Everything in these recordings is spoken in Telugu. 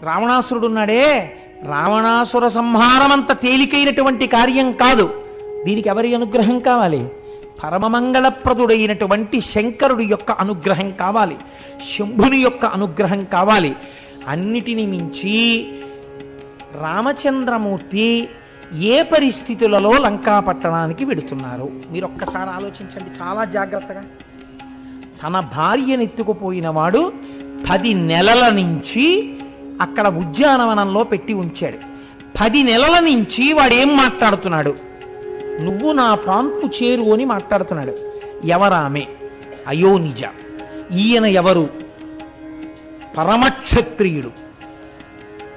రావణాసురుడున్నాడే, రావణాసుర సంహారమంత తేలికైనటువంటి కార్యం కాదు. దీనికి ఎవరి అనుగ్రహం కావాలి? పరమమంగళప్రదుడైనటువంటి శంకరుడి యొక్క అనుగ్రహం కావాలి, శంభుని యొక్క అనుగ్రహం కావాలి. అన్నిటిని మించి రామచంద్రమూర్తి ఏ పరిస్థితులలో లంకాపట్టణానికి వెడుతున్నారు మీరు ఒక్కసారి ఆలోచించండి చాలా జాగ్రత్తగా. తన భార్యనెత్తుకుపోయిన వాడు 10 నెలల నుంచి అక్కడ ఉద్యానవనంలో పెట్టి ఉంచాడు. 10 నెలల నుంచి వాడేం మాట్లాడుతున్నాడు? నువ్వు నా పాన్పు చేరు అని మాట్లాడుతున్నాడు. ఎవరామె? అయోనిజ. ఈయన ఎవరు? పరమక్షత్రియుడు,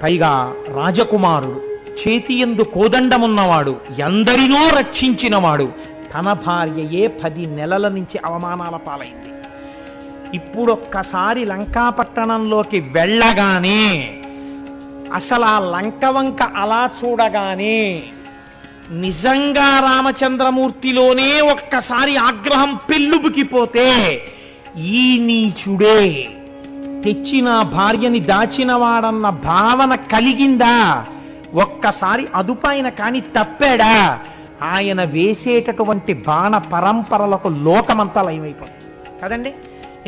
పైగా రాజకుమారుడు, చేతియందు కోదండమున్నవాడు, ఎందరినో రక్షించినవాడు. తన భార్యయే 10 నెలల నుంచి అవమానాల పాలైంది. ఇప్పుడొక్కసారి లంకాపట్టణంలోకి వెళ్ళగానే, అసలు ఆ లంక వంక అలా చూడగానే నిజంగా రామచంద్రమూర్తిలోనే ఒక్కసారి ఆగ్రహం పెళ్ళుబుకిపోతే, ఈ నీచుడే తెచ్చిన భార్యని దాచినవాడన్న భావన కలిగిందా? ఒక్కసారి అదుపాయన కాని తప్పాడా? ఆయన వేసేటటువంటి బాణ పరంపరలకు లోకమంతా లయమైపోతుంది కదండి.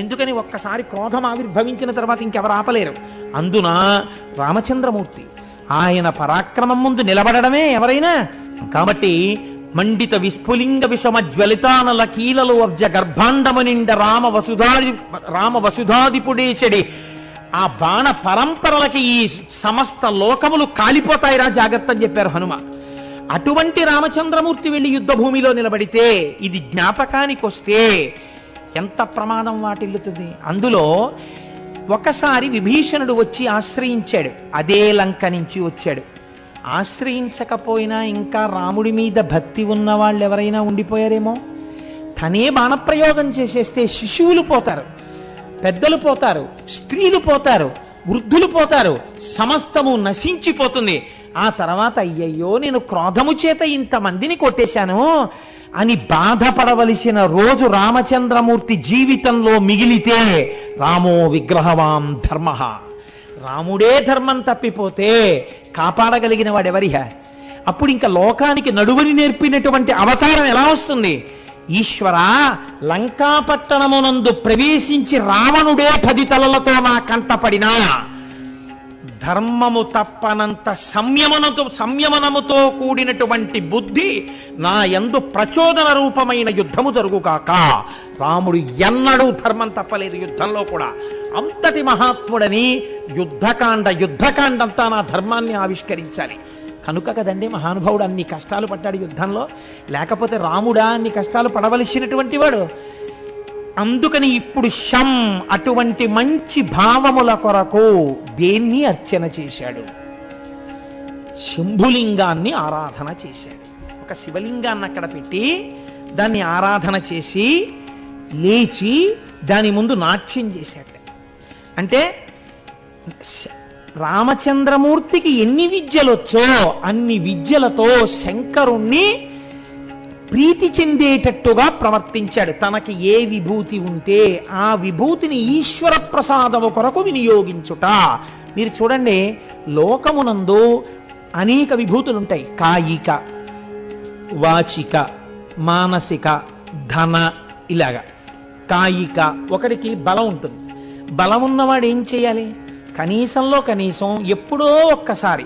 ఎందుకని? ఒక్కసారి క్రోధం ఆవిర్భవించిన తర్వాత ఇంకెవరు ఆపలేరు. అందున రామచంద్రమూర్తి ఆయన పరాక్రమం ముందు నిలబడమే ఎవరైనా. కాబట్టి మండిత విస్ఫులింగ విషమ జ్వలితానల కీలలు అబ్జ గర్భాండమనిండ రామ వసుధాదిపుడేచడి ఆ బాణ పరంపరలకి ఈ సమస్త లోకములు కాలిపోతాయిరా, జాగ్రత్త అని చెప్పారు హనుమ. అటువంటి రామచంద్రమూర్తి వెళ్ళి యుద్ధ భూమిలో నిలబడితే, ఇది జ్ఞాపకానికి వస్తే ఎంత ప్రమాదం వాటిల్లుతుంది. అందులో ఒకసారి విభీషణుడు వచ్చి ఆశ్రయించాడు, అదే లంక నుంచి వచ్చాడు. ఆశ్రయించకపోయినా ఇంకా రాముడి మీద భక్తి ఉన్న వాళ్ళు ఎవరైనా ఉండిపోయారేమో. తనే బాణప్రయోగం చేసేస్తే శిశువులు పోతారు, పెద్దలు పోతారు, స్త్రీలు పోతారు, వృద్ధులు పోతారు, సమస్తము నశించిపోతుంది. ఆ తర్వాత అయ్యయ్యో నేను క్రోధము చేత ఇంతమందిని కొట్టేశాను అని బాధపడవలసిన రోజు రామచంద్రమూర్తి జీవితంలో మిగిలితే, రామో విగ్రహవాం ధర్మ, రాముడే ధర్మం తప్పిపోతే కాపాడగలిగిన వాడెవరిహ? అప్పుడు ఇంకా లోకానికి నడువని నేర్పినటువంటి అవతారం ఎలా వస్తుంది? ఈశ్వర, లంకాపట్టణమునందు ప్రవేశించి రావణుడే 10 తలలతో నా కంటపడినా ధర్మము తప్పనంత సంయమనముతో కూడినటువంటి బుద్ధి నా యందు ప్రచోదన రూపమైన యుద్ధము జరుగుగాక. రాముడు ఎన్నడూ ధర్మం తప్పలేదు యుద్ధంలో కూడా. అంతటి మహాత్ముడని యుద్ధకాండంతా నా ధర్మాన్ని ఆవిష్కరించాలి కనుక కదండి మహానుభావుడు అన్ని కష్టాలు పడ్డాడు యుద్ధంలో. లేకపోతే రాముడా అన్ని కష్టాలు పడవలసినటువంటి వాడు? అందుకని ఇప్పుడు అటువంటి మంచి భావముల కొరకు దేన్ని అర్చన చేశాడు? శంభులింగాన్ని ఆరాధన చేశాడు. ఒక శివలింగాన్ని అక్కడ పెట్టి దాన్ని ఆరాధన చేసి లేచి దాని ముందు నాట్యం చేశాడు. అంటే రామచంద్రమూర్తికి ఎన్ని విద్యలొచ్చో అన్ని విద్యలతో శంకరుణ్ణి ప్రీతి చెందేటట్టుగా ప్రవర్తించాడు. తనకి ఏ విభూతి ఉంటే ఆ విభూతిని ఈశ్వర ప్రసాదము కొరకు వినియోగించుట. మీరు చూడండి, లోకమునందు అనేక విభూతులుంటాయి. కాయిక, వాచిక, మానసిక, ధన, ఇలాగా. కాయిక, ఒకరికి బలం ఉంటుంది. బలం ఉన్నవాడు ఏం చేయాలి? కనీసంలో కనీసం ఎప్పుడో ఒక్కసారి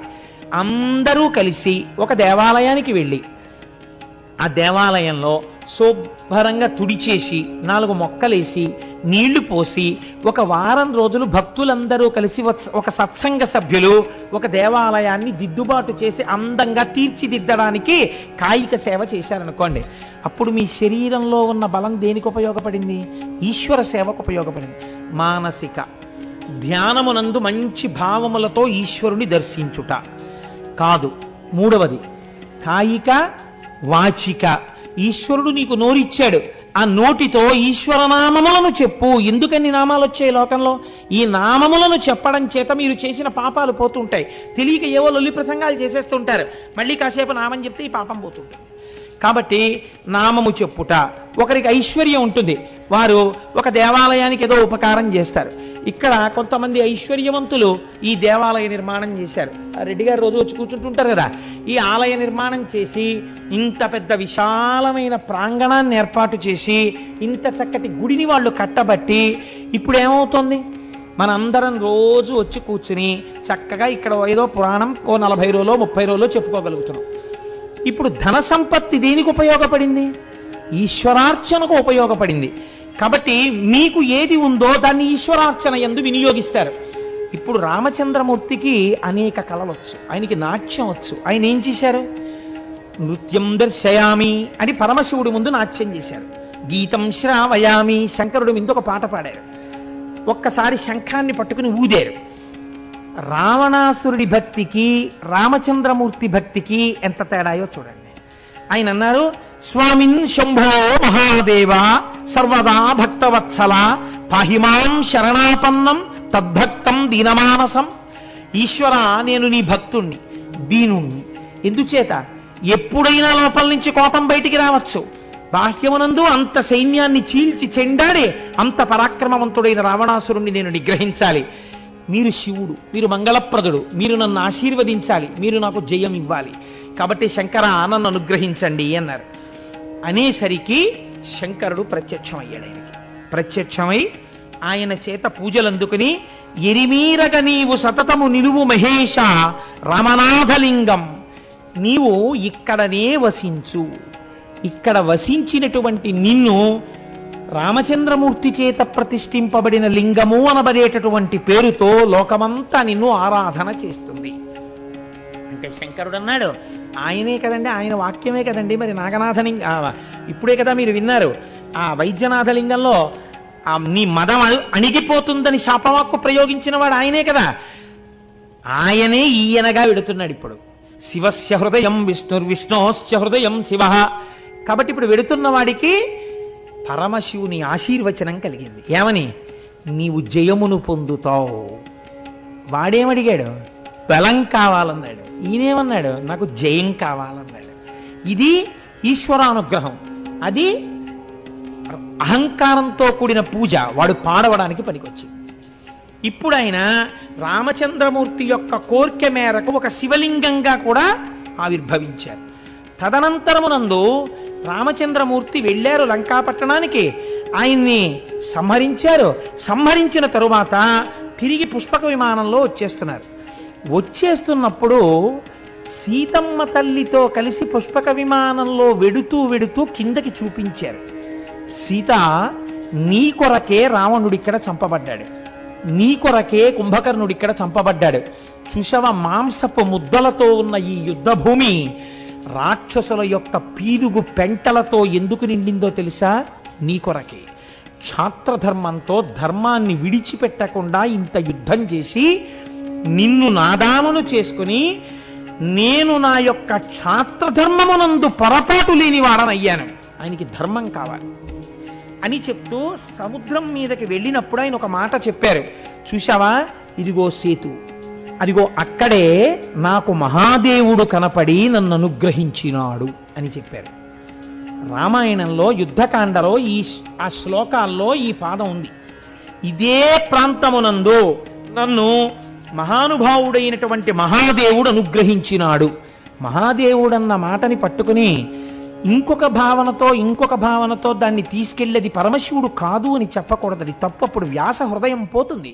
అందరూ కలిసి ఒక దేవాలయానికి వెళ్ళి ఆ దేవాలయంలో శుభ్రంగా తుడిచేసి 4 మొక్కలేసి నీళ్లు పోసి ఒక వారం రోజులు భక్తులందరూ కలిసి ఒక సత్సంగ సభ్యులు ఒక దేవాలయాన్ని దిద్దుబాటు చేసి అందంగా తీర్చిదిద్దడానికి కాయిక సేవ చేశారనుకోండి. అప్పుడు మీ శరీరంలో ఉన్న బలం దేనికి ఉపయోగపడింది? ఈశ్వర సేవకు ఉపయోగపడింది. మానసిక, ధ్యానమునందు మంచి భావములతో ఈశ్వరుని దర్శించుట కాదు. 3వది కాయిక, వాచిక. ఈశ్వరుడు నీకు నోరిచ్చాడు, ఆ నోటితో ఈశ్వర నామములను చెప్పు. ఎందుకని నామాలు వచ్చాయి లోకంలో? ఈ నామములను చెప్పడం చేత మీరు చేసిన పాపాలు పోతుంటాయి. తెలియక ఏవో లొల్లి ప్రసంగాలు చేసేస్తుంటారు, మళ్ళీ కాసేపు నామం చెప్తే ఈ పాపం పోతుంటుంది. కాబట్టి నామము చెప్పుట. ఒకరికి ఐశ్వర్యం ఉంటుంది, వారు ఒక దేవాలయానికి ఏదో ఉపకారం చేస్తారు. ఇక్కడ కొంతమంది ఐశ్వర్యవంతులు ఈ దేవాలయ నిర్మాణం చేశారు. ఆ రెడ్డి గారు రోజు వచ్చి కూర్చుంటుంటారు కదా. ఈ ఆలయ నిర్మాణం చేసి ఇంత పెద్ద విశాలమైన ప్రాంగణాన్ని ఏర్పాటు చేసి ఇంత చక్కటి గుడిని వాళ్ళు కట్టబట్టి ఇప్పుడు ఏమవుతుంది, మనందరం రోజు వచ్చి కూర్చుని చక్కగా ఇక్కడ ఏదో పురాణం 40 రోజులో 30 రోజులో చెప్పుకోగలుగుతున్నాం. ఇప్పుడు ధన సంపత్తి దేనికి ఉపయోగపడింది? ఈశ్వరార్చనకు ఉపయోగపడింది. కాబట్టి మీకు ఏది ఉందో దాన్ని ఈశ్వరార్చన యందు వినియోగిస్తారు. ఇప్పుడు రామచంద్రమూర్తికి అనేక కళలు వచ్చు, ఆయనకి నాట్యం వచ్చు. ఆయన ఏం చేశారు? నృత్యం దర్శయామి అని పరమశివుడి ముందు నాట్యం చేశారు. గీతం శ్రావయామి, శంకరుడి మీద ఒక పాట పాడారు. ఒక్కసారి శంఖాన్ని పట్టుకుని ఊదారు. రావణాసురుడి భక్తికి రామచంద్రమూర్తి భక్తికి ఎంత తేడాయో చూడండి. ఆయన అన్నారు, స్వామిన్ శంభో మహాదేవ సర్వదా భక్తవత్సల పాహిమాం శరణాపన్నం తద్భక్తం దీనమానసం. ఈశ్వర, నేను నీ భక్తుణ్ణి, దీనుణ్ణి. ఎందుచేత? ఎప్పుడైనా లోపల నుంచి కోపం బయటికి రావచ్చు. బాహ్యమునందు అంత సైన్యాన్ని చీల్చి చెండాడి అంత పరాక్రమవంతుడైన రావణాసురుణ్ణి నేను నిగ్రహించాలి. మీరు శివుడు, మీరు మంగళప్రదుడు, మీరు నన్ను ఆశీర్వదించాలి, మీరు నాకు జయం ఇవ్వాలి. కాబట్టి శంకర, నన్ను అనుగ్రహించండి అన్నారు. అనేసరికి శంకరుడు ప్రత్యక్షమయ్యాడు. ఆయనకి ప్రత్యక్షమై ఆయన చేత పూజలు అందుకుని, ఎరిమీరగ నీవు సతతము నిలువు మహేష రామనాథలింగం, నీవు ఇక్కడనే వసించు. ఇక్కడ వసించినటువంటి నిన్ను రామచంద్రమూర్తి చేత ప్రతిష్ఠింపబడిన లింగము అనబడేటటువంటి పేరుతో లోకమంతా నిన్ను ఆరాధన చేస్తుంది. అంటే శంకరుడు అన్నాడు, ఆయనే కదండి, ఆయన వాక్యమే కదండి, మరి నాగనాథలింగ ఇప్పుడే కదా మీరు విన్నారు. ఆ వైద్యనాథలింగంలో నీ మదం అణిగిపోతుందని శాపవాక్కు ప్రయోగించిన వాడు ఆయనే కదా. ఆయనే ఈయనగా వెడుతున్నాడు. ఇప్పుడు శివస్య హృదయం విష్ణుర్విష్ణోశ్చ హృదయం శివ. కాబట్టి ఇప్పుడు వెడుతున్న వాడికి పరమశివుని ఆశీర్వచనం కలిగింది. ఏమని? నీవు జయమును పొందుతావు. వాడేమడిగాడు? బలం కావాలన్నాడు. ఈయనేమన్నాడు? నాకు జయం కావాలన్నాడు. ఇది ఈశ్వరానుగ్రహం. అది అహంకారంతో కూడిన పూజ. వాడు పాడవడానికి పనికొచ్చింది. ఇప్పుడు ఆయన రామచంద్రమూర్తి యొక్క కోరిక మేరకు ఒక శివలింగంగా కూడా ఆవిర్భవించారు. తదనంతరమునందు రామచంద్రమూర్తి వెళ్ళారు లంకాపట్టణానికి. ఆయన్ని సంహరించారు. సంహరించిన తరువాత తిరిగి పుష్పక విమానంలో వచ్చేస్తున్నప్పుడు సీతమ్మ తల్లితో కలిసి పుష్పక విమానంలో వెడుతూ కిందకి చూపించారు. సీత, నీ కొరకే రావణుడిక్కడ చంపబడ్డాడు, నీ కొరకే కుంభకర్ణుడిక్కడ చంపబడ్డాడు. చూశావ, మాంసపు ముద్దలతో ఉన్న ఈ యుద్ధ భూమి రాక్షసుల యొక్క పీలుగు పెంటలతో ఎందుకు నిండిందో తెలుసా? నీ కొరకే. క్షాత్రధర్మంతో ధర్మాన్ని విడిచిపెట్టకుండా ఇంత యుద్ధం చేసి నిన్ను నాదానును చేసుకుని నేను నా యొక్క క్షాత్రధర్మమునందు పొరపాటు లేని వాడనయ్యాను. ఆయనకి ధర్మం కావాలి అని చెప్తూ సముద్రం మీదకి వెళ్ళినప్పుడు ఆయన ఒక మాట చెప్పారు. చూశావా, ఇదిగో సేతు, అదిగో అక్కడే నాకు మహాదేవుడు కనపడి నన్ను అనుగ్రహించినాడు అని చెప్పారు. రామాయణంలో యుద్ధకాండలో ఆ శ్లోకాల్లో ఈ పాదం ఉంది. ఇదే ప్రాంతమునందు నన్ను మహానుభావుడైనటువంటి మహాదేవుడు అనుగ్రహించినాడు. మహాదేవుడన్న మాటని పట్టుకుని ఇంకొక భావనతో దాన్ని తీసుకెళ్ళేది పరమశివుడు కాదు అని చెప్పకూడదు. అది తప్పు. అప్పుడు వ్యాస హృదయం పోతుంది.